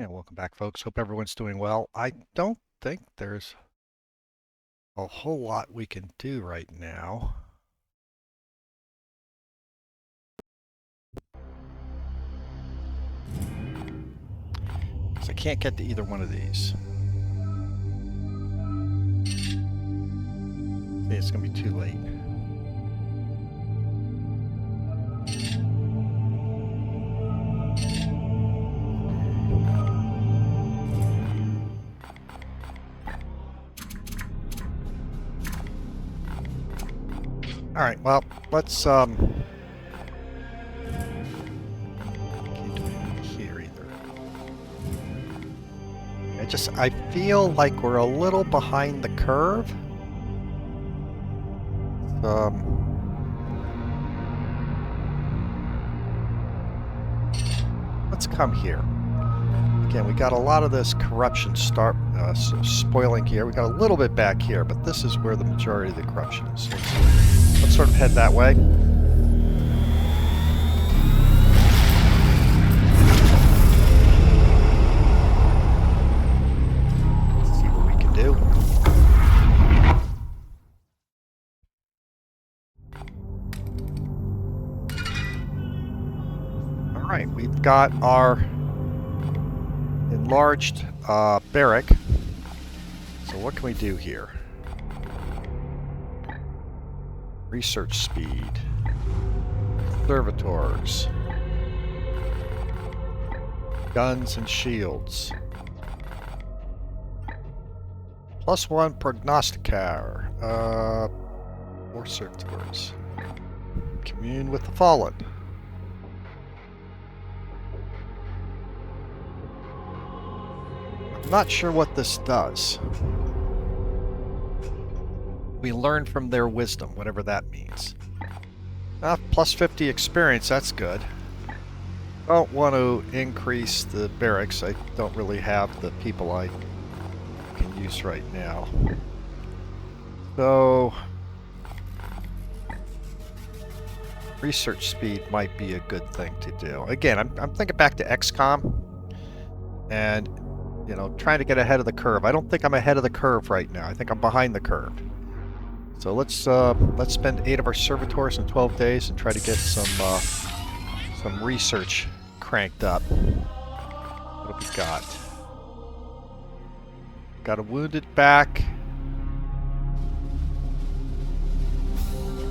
Yeah, welcome back, folks. Hope everyone's doing well. I don't think there's a whole lot we can do right now. 'Cause I can't get to either one of these. It's going to be too late. All right, well, let's can't do anything here either. I feel like we're a little behind the curve. Let's come here. Again, we got a lot of this corruption spoiling here. We got a little bit back here, but this is where the majority of the corruption is. So let's sort of head that way. Let's see what we can do. All right, we've got our enlarged barrack. So what can we do here? Research speed. Servitors. Guns and shields. +1 prognosticator. More servitors. Commune with the fallen. I'm not sure what this does. We learn from their wisdom, whatever that means. +50 experience, that's good. Don't want to increase the barracks. I don't really have the people I can use right now. So, research speed might be a good thing to do. Again, I'm thinking back to XCOM, and you know, trying to get ahead of the curve. I don't think I'm ahead of the curve right now. I think I'm behind the curve. So let's spend 8 of our servitors in 12 days and try to get some research cranked up. What have we got? Got a wounded back.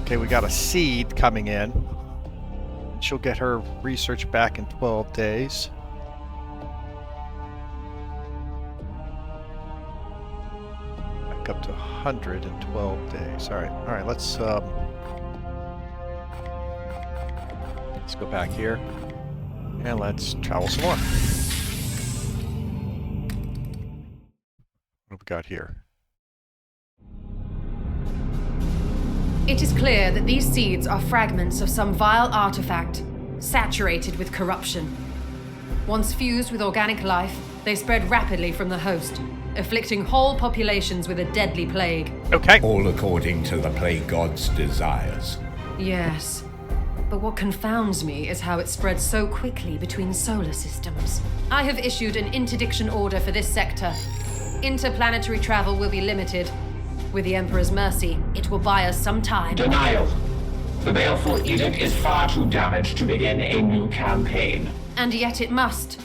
Okay, we got a seed coming in. She'll get her research back in 12 days. Up to 112 days. All right. Let's go back here and let's travel some more. What have we got here? It is clear that these seeds are fragments of some vile artifact, saturated with corruption. Once fused with organic life, they spread rapidly from the host, afflicting whole populations with a deadly plague. Okay. All according to the plague god's desires. Yes. But what confounds me is how it spreads so quickly between solar systems. I have issued an interdiction order for this sector. Interplanetary travel will be limited. With the Emperor's mercy, it will buy us some time. Denial. The Baleful Edict is far too damaged to begin a new campaign. And yet it must.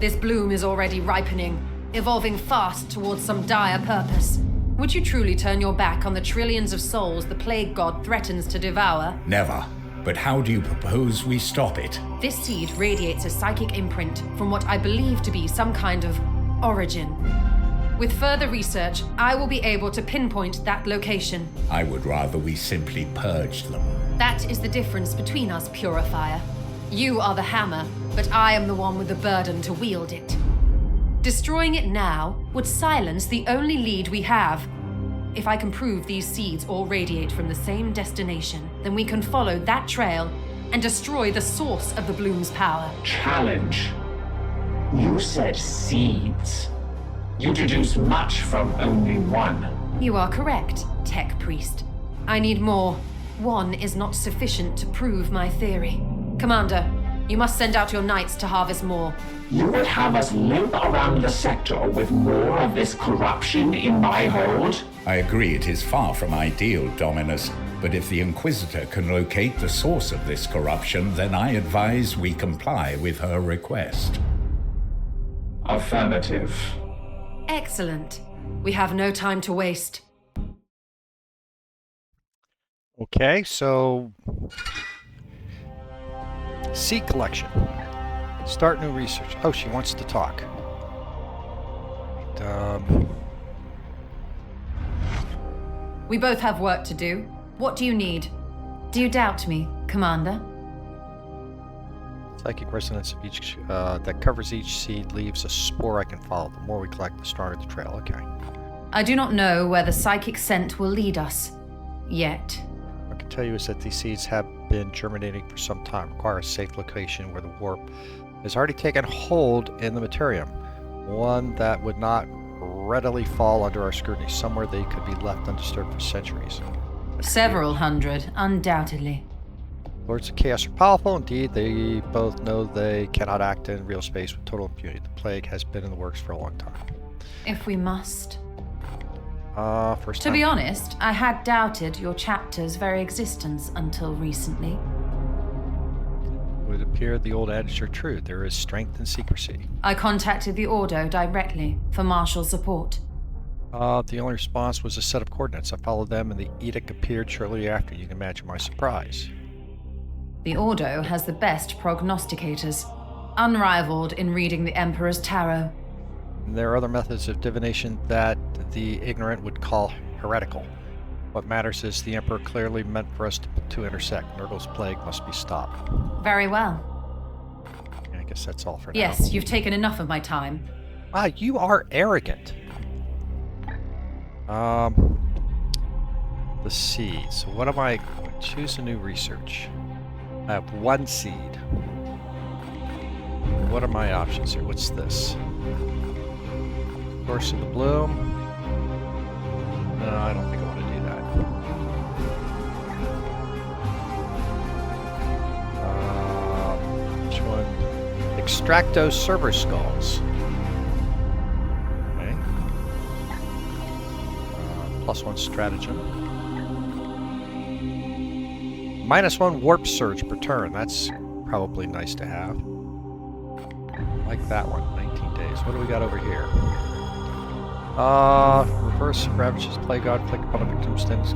This bloom is already ripening, evolving fast towards some dire purpose. Would you truly turn your back on the trillions of souls the plague god threatens to devour? Never. But how do you propose we stop it? This seed radiates a psychic imprint from what I believe to be some kind of origin. With further research, I will be able to pinpoint that location. I would rather we simply purge them. That is the difference between us, Purifier. You are the hammer, but I am the one with the burden to wield it. Destroying it now would silence the only lead we have. If I can prove these seeds all radiate from the same destination, then we can follow that trail and destroy the source of the bloom's power. Challenge. You said seeds. You deduce much from only one. You are correct, Tech Priest. I need more. One is not sufficient to prove my theory. Commander, You must send out your knights to harvest more. You would have us limp around the sector with more of this corruption in my hold? I agree it is far from ideal, Dominus, but if the Inquisitor can locate the source of this corruption, then I advise we comply with her request. Affirmative. Excellent. We have no time to waste. Okay, so seed collection. Start new research. Oh, she wants to talk. We both have work to do. What do you need? Do you doubt me, Commander? Psychic resonance of each that covers each seed leaves a spore I can follow. The more we collect, the stronger the trail. Okay. I do not know where the psychic scent will lead us. Yet. What I can tell you is that these seeds have been germinating for some time. Require a safe location where the warp has already taken hold in the materium. One that would not readily fall under our scrutiny. Somewhere they could be left undisturbed for centuries. Several hundred, undoubtedly. Lords of Chaos are powerful. Indeed, they both know they cannot act in real space with total impunity. The plague has been in the works for a long time. If we must. First To time. be honest, I had doubted your chapter's very existence until recently. It would appear the old adage are true. There is strength in secrecy. I contacted the Ordo directly for martial support. The only response was a set of coordinates. I followed them and the edict appeared shortly after. You can imagine my surprise. The Ordo has the best prognosticators, unrivaled in reading the Emperor's tarot. There are other methods of divination that the ignorant would call heretical. What matters is the Emperor clearly meant for us to intersect. Nurgle's plague must be stopped. Very well. I guess that's all for now. Yes, you've taken enough of my time. Ah, you are arrogant. The seed. So what am I? Choose a new research. I have one seed. What are my options here? What's this? Course of the Bloom. No, I don't think I want to do that. Which one? Extracto Cerber Skulls. Okay. +1 stratagem. -1 warp surge per turn. That's probably nice to have. I like that one. 19 days. What do we got over here? Reverse ravages plague god click upon a victim's things.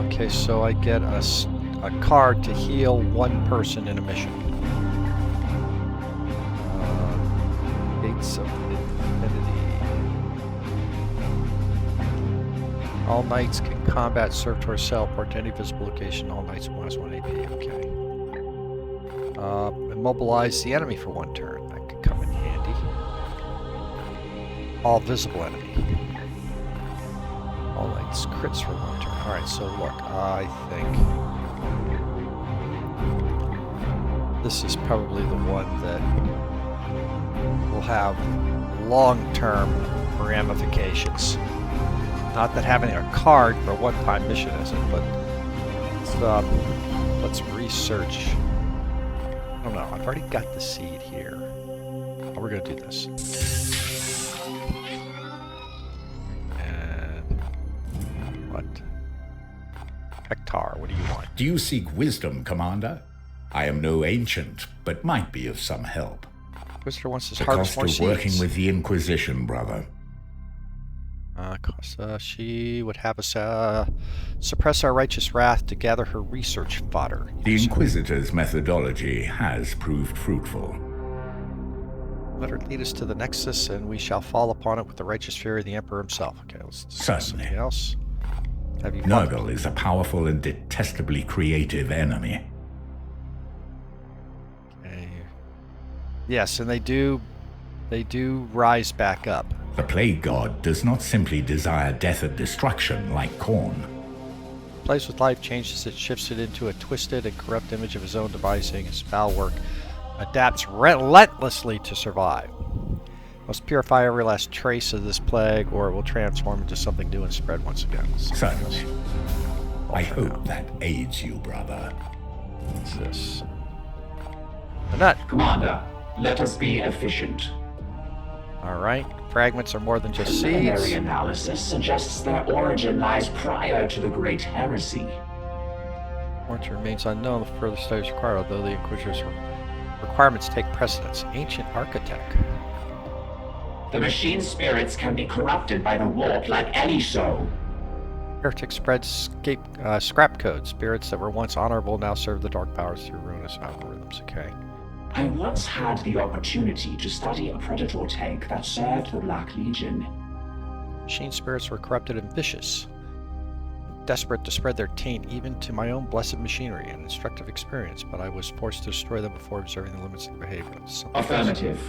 Okay, so I get a card to heal one person in a mission. Gates of Infinity. All knights can combat, serve to teleport to any visible location. All knights -1 AP. Okay. Immobilize the enemy for 1 turn. That could come in handy. All visible enemy. All knights crits for 1 turn. Alright, so look, I think this is probably the one that will have long-term ramifications. Not that having a card for a one-time mission isn't, but let's research. I don't know, I've already got the seed here. Oh, we're going to do this. Hector, what do you want? Do you seek wisdom, Commander? I am no ancient, but might be of some help. Inquisitor wants to The harvest cost more of seeds. working with the Inquisition, brother. She would have us suppress our righteous wrath to gather her research fodder. The Inquisitor's methodology has proved fruitful. Let her lead us to the Nexus, and we shall fall upon it with the righteous fury of the Emperor himself. Okay, let's discuss Certainly. something else. Have you Nurgle is a powerful and detestably creative enemy. Okay. Yes, and they do rise back up. The Plague God does not simply desire death and destruction like Khorne. Plays with life, changes it, shifts it into a twisted and corrupt image of his own devising. His foul work adapts relentlessly to survive. Must purify every last trace of this plague, or it will transform into something new and spread once again. Certainly. I hope that aids you, brother. What's this? They're not. Commander, let us be efficient. Alright. Fragments are more than just Preliminary seeds. analysis suggests their origin lies prior to the Great Heresy. Origin remains unknown. The further studies required, although the Inquisitor's requirements take precedence. Ancient architect. The machine spirits can be corrupted by the warp like any so. Heretic spread scrap code. Spirits that were once honorable now serve the dark powers through ruinous algorithms. Okay. I once had the opportunity to study a Predator tank that served the Black Legion. Machine spirits were corrupted and vicious, desperate to spread their taint even to my own blessed machinery, an instructive experience, but I was forced to destroy them before observing the limits of their behavior. Affirmative.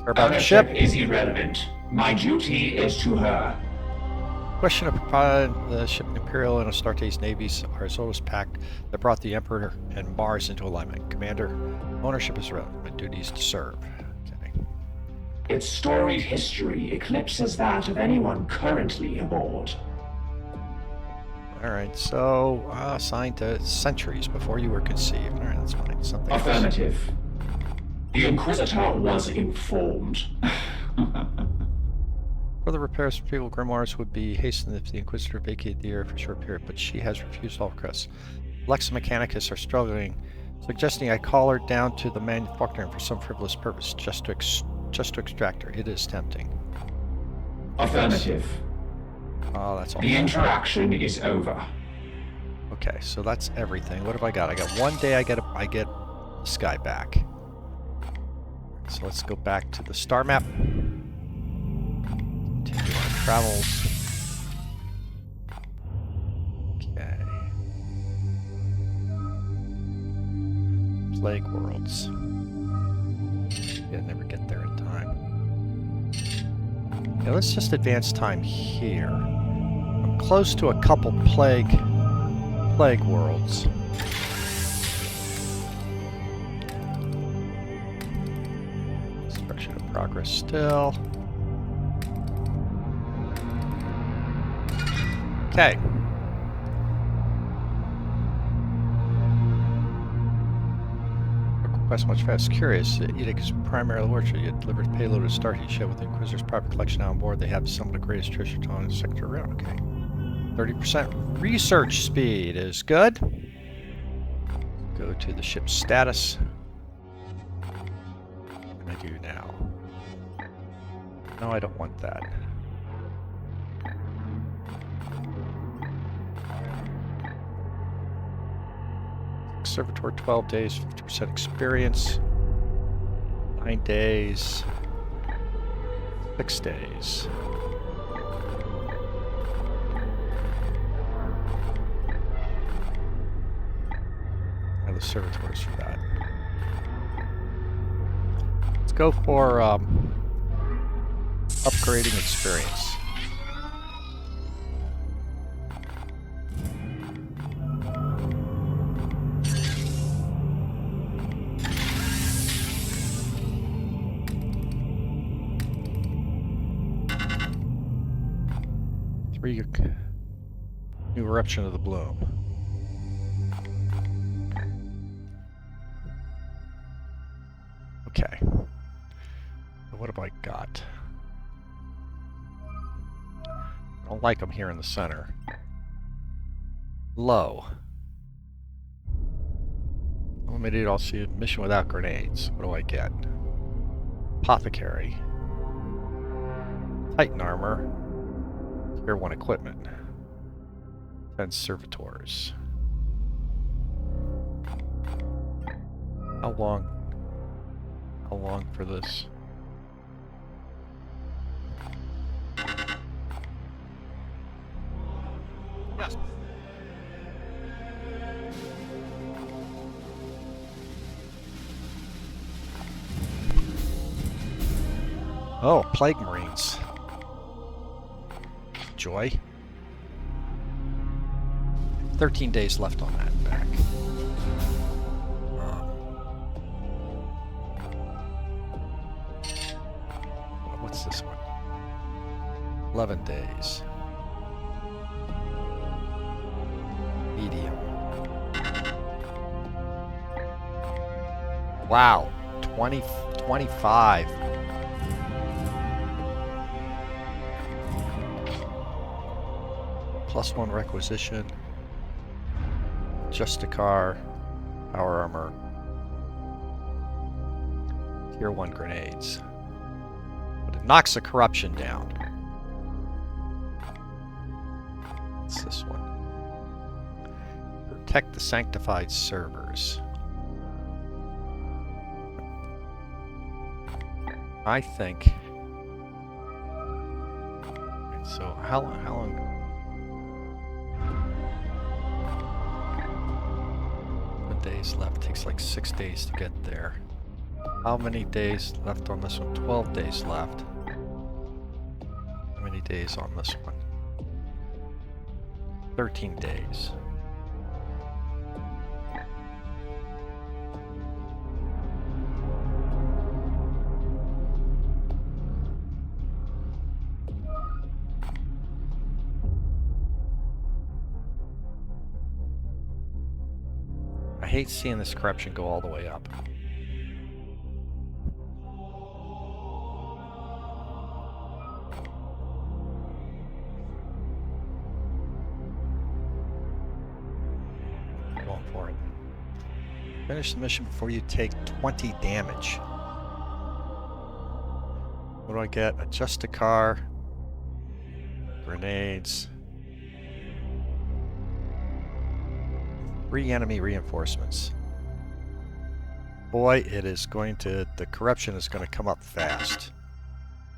Or about the ship. Ownership is irrelevant. My duty is to her. Question upon the ship Imperial and Astartes navies are as old as pact that brought the Emperor and Mars into alignment. Commander, ownership is relevant. My duty is to serve. Okay. Its storied history eclipses that of anyone currently aboard. Alright, so assigned to centuries before you were conceived. Alright, that's fine. Something else. Affirmative. The Inquisitor was informed. For the repairs of people, grimoires would be hastened if the Inquisitor vacated the area for a short period, but she has refused all requests. Lex Mechanicus are struggling, suggesting I call her down to the manufacturing for some frivolous purpose, just to extract her. It is tempting. Affirmative. Oh, that's all. The interaction is over. Okay, so that's everything. What have I got? I got 1 day. I get the sky back. So let's go back to the star map. Continue our travels. Okay. Plague worlds. Yeah, never get there in time. Yeah, let's just advance time here. I'm close to a couple plague worlds. Destruction of progress still. Okay. Request much fast. Curious. Edict is primarily worship. You delivered payload to Stargate ship with the Inquisitor's private collection on board. They have some of the greatest treasure trove in the sector around. Okay. 30% research speed is good. Go to the ship's status. What can I do now? No, I don't want that. Servitor 12 days, 50% experience. 9 days. 6 days. The servitors for that. Let's go for upgrading experience. New eruption of the bloom. Okay. What have I got? I don't like them here in the center. Low. Limited, I'll see a mission without grenades. What do I get? Apothecary. Titan armor. Tier 1 equipment. 10 servitors. How long for this? Yes. Oh, Plague Marines. Joy. 13 days left on that back. What's this one? 11 days. Medium. Wow. 25. +1 requisition. Justicar. Power armor. Tier 1 grenades. But it knocks the corruption down. What's this one? Protect the sanctified servers. I think. So how long? Days left. Takes like 6 days to get there. How many days left on this one? 12 days left. How many days on this one? 13 days. I hate seeing this corruption go all the way up. Going for it. Finish the mission before you take 20 damage. What do I get? Adjust a car. Grenades. 3 enemy reinforcements. Boy, it is going to... the corruption is going to come up fast.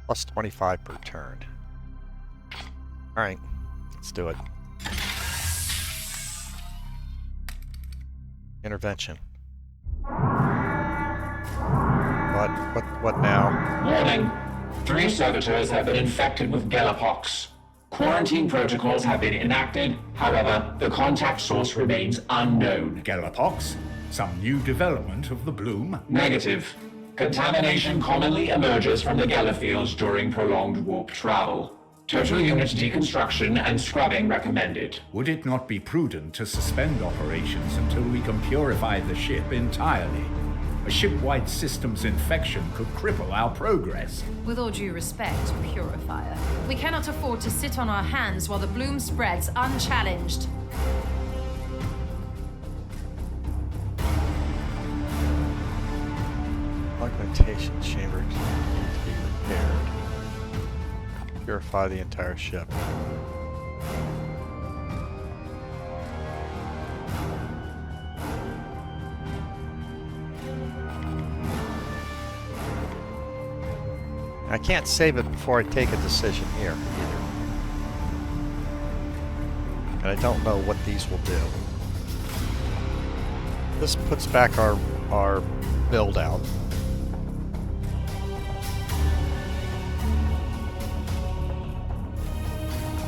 Plus 25 per turn. Alright, let's do it. Intervention. What now? Warning. 3 servitors have been infected with Galapox. Quarantine protocols have been enacted. However, the contact source remains unknown. Galapox? Some new development of the bloom? Negative. Contamination commonly emerges from the Galafields during prolonged warp travel. Total unit deconstruction and scrubbing recommended. Would it not be prudent to suspend operations until we can purify the ship entirely? A ship-wide systems infection could cripple our progress. With all due respect, Purifier, we cannot afford to sit on our hands while the bloom spreads unchallenged. Augmentation chamber needs to be repaired. Purify the entire ship. I can't save it before I take a decision here either. And I don't know what these will do. This puts back our build out.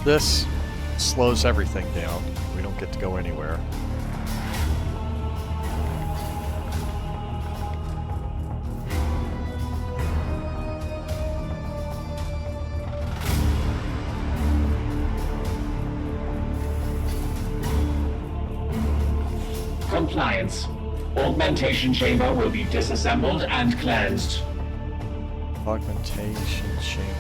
This slows everything down. We don't get to go anywhere. Compliance. Augmentation chamber will be disassembled and cleansed. Augmentation chamber.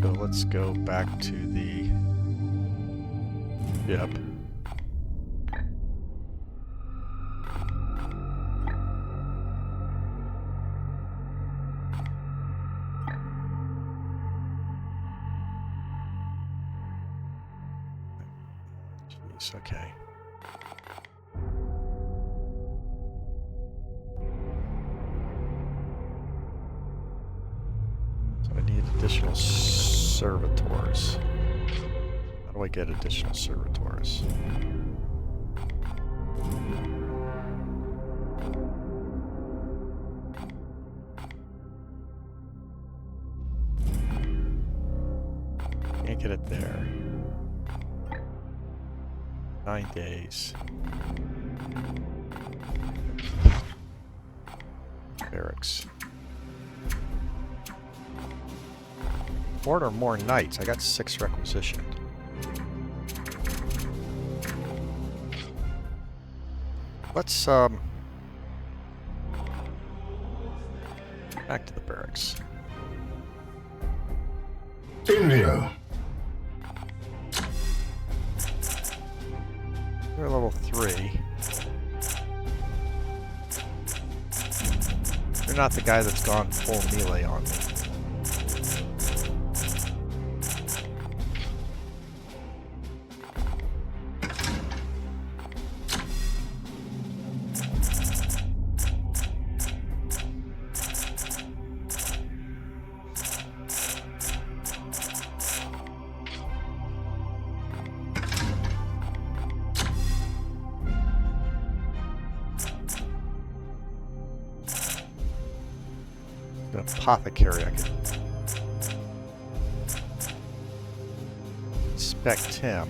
So let's go back to the ship. Jeez, okay. Additional servitors. How do I get additional servitors? Can't get it there. 9 days. Barracks. 4 or more knights. I got 6 requisitioned. Let's Back to the barracks. Indio. We're level 3. You're not the guy that's gone full melee on me. An apothecary, I can inspect him.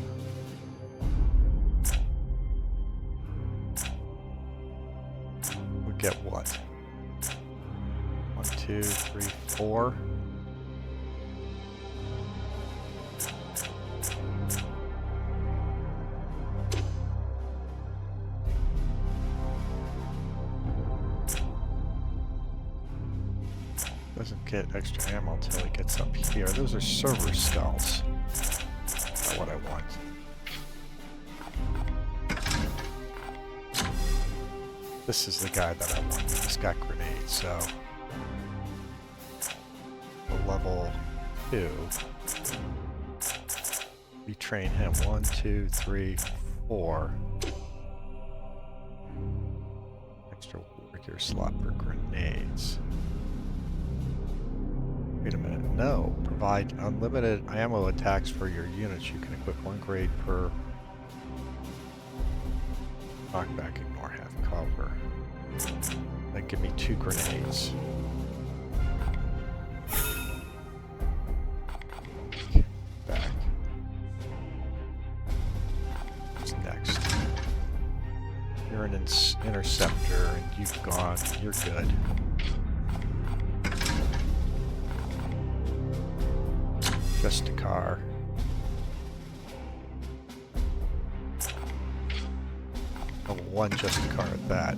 We get what? 1, 2, 3, 4. Doesn't get extra ammo until he gets up here. Those are server skulls. Not what I want. This is the guy that I want. He's got grenades, so a level 2. We train him 1, 2, 3, 4. Extra warrior slot for grenades. Wait a minute, no. Provide unlimited ammo attacks for your units. You can equip 1 grade per knockback, ignore half cover. Then give me 2 grenades. Back. What's next? You're an interceptor and you've gone. You're good. Just a car. Level 1 just a car at that.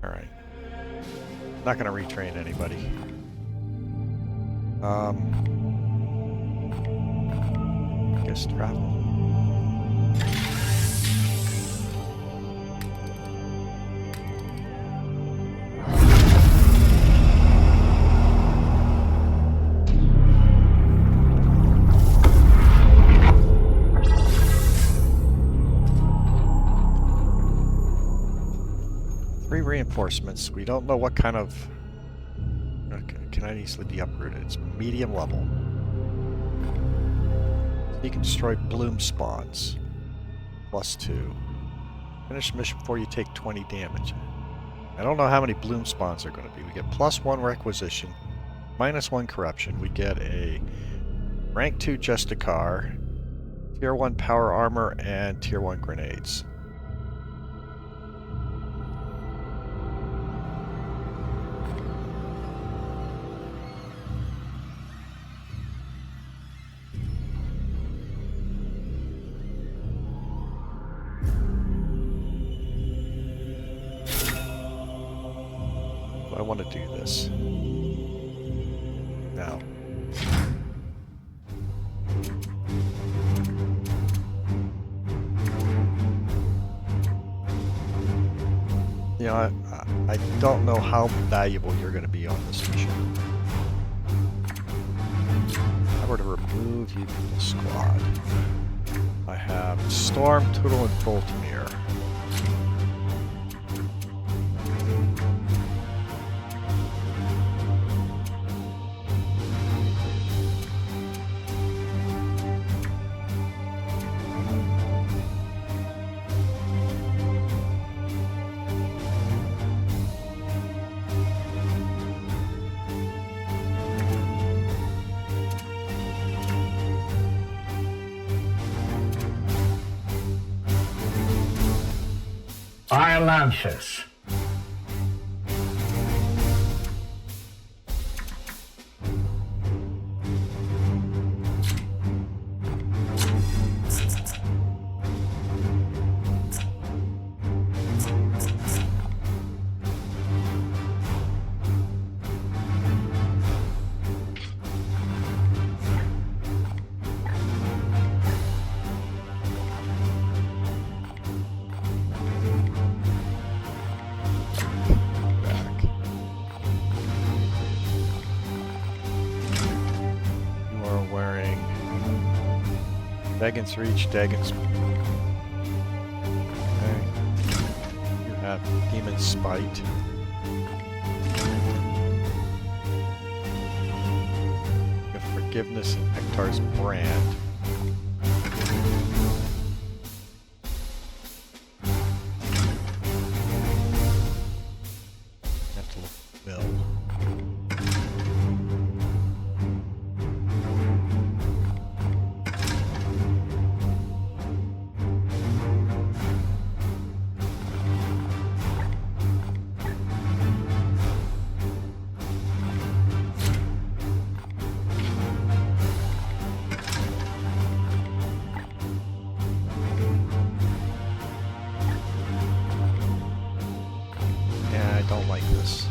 Alright. Not gonna retrain anybody. I guess travel. Reinforcements. We don't know what kind of can easily be uprooted. It's medium level. You can destroy bloom spawns. +2. Finish the mission before you take 20 damage. I don't know how many bloom spawns are going to be. We get +1 requisition, -1 corruption. We get a rank 2 Justicar, tier 1 power armor, and tier 1 grenades. I want to do this now. You know, I don't know how valuable you're going to be on this mission. If I were to remove you from the squad, I have Storm, Tootle, and Boltimere. my lancers. Back. You are wearing Dagon's Reach, Dagon's. Okay. You have Demon's Spite. You have Forgiveness and Hector's Brand. Mental Will. Yeah, I don't like this.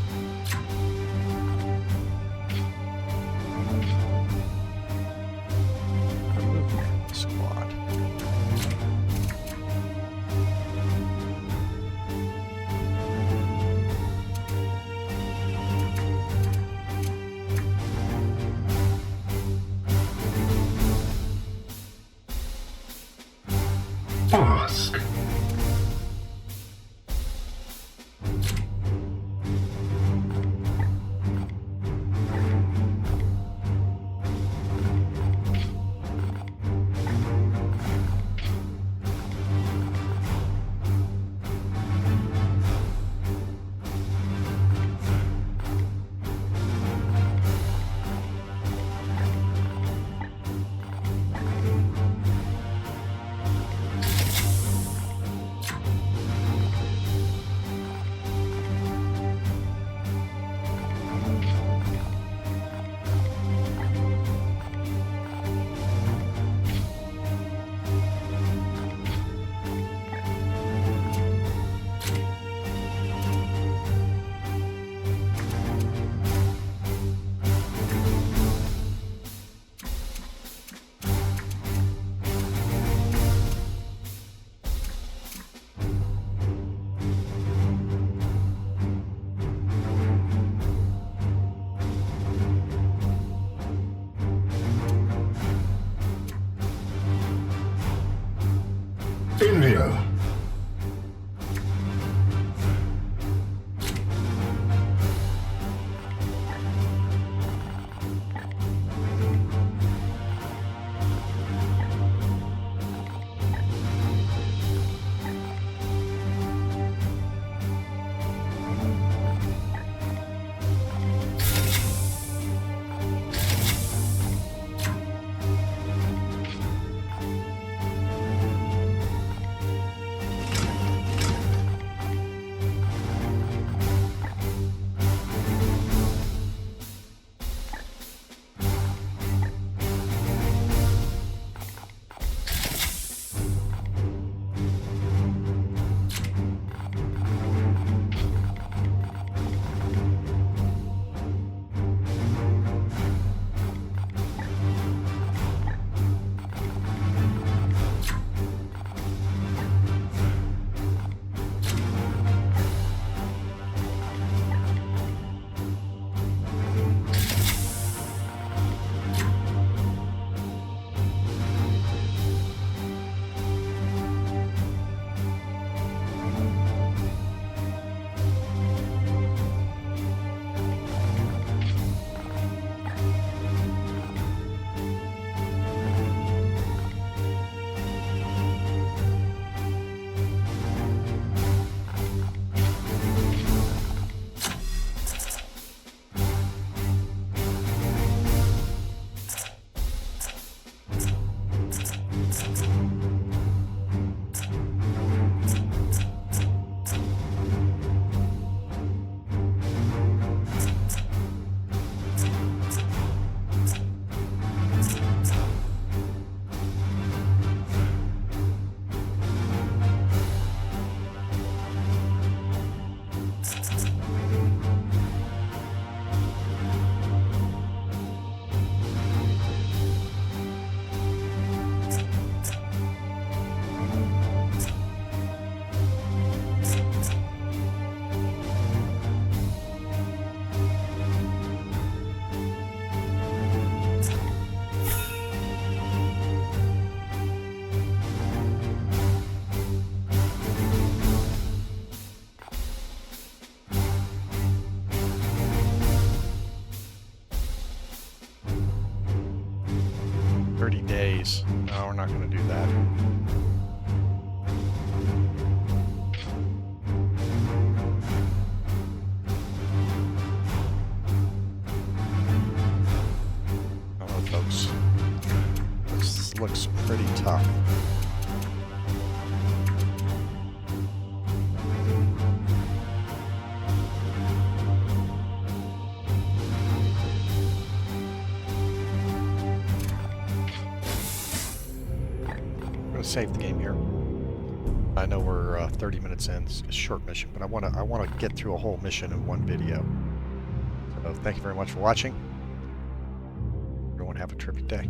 Remove you from the squad. Ask. India. please. No, we're not going to do that. Oh, folks. This looks pretty tough. Save the game here. I know we're 30 minutes in. It's a short mission, but I want to get through a whole mission in one video. So thank you very much for watching. Everyone have a terrific day.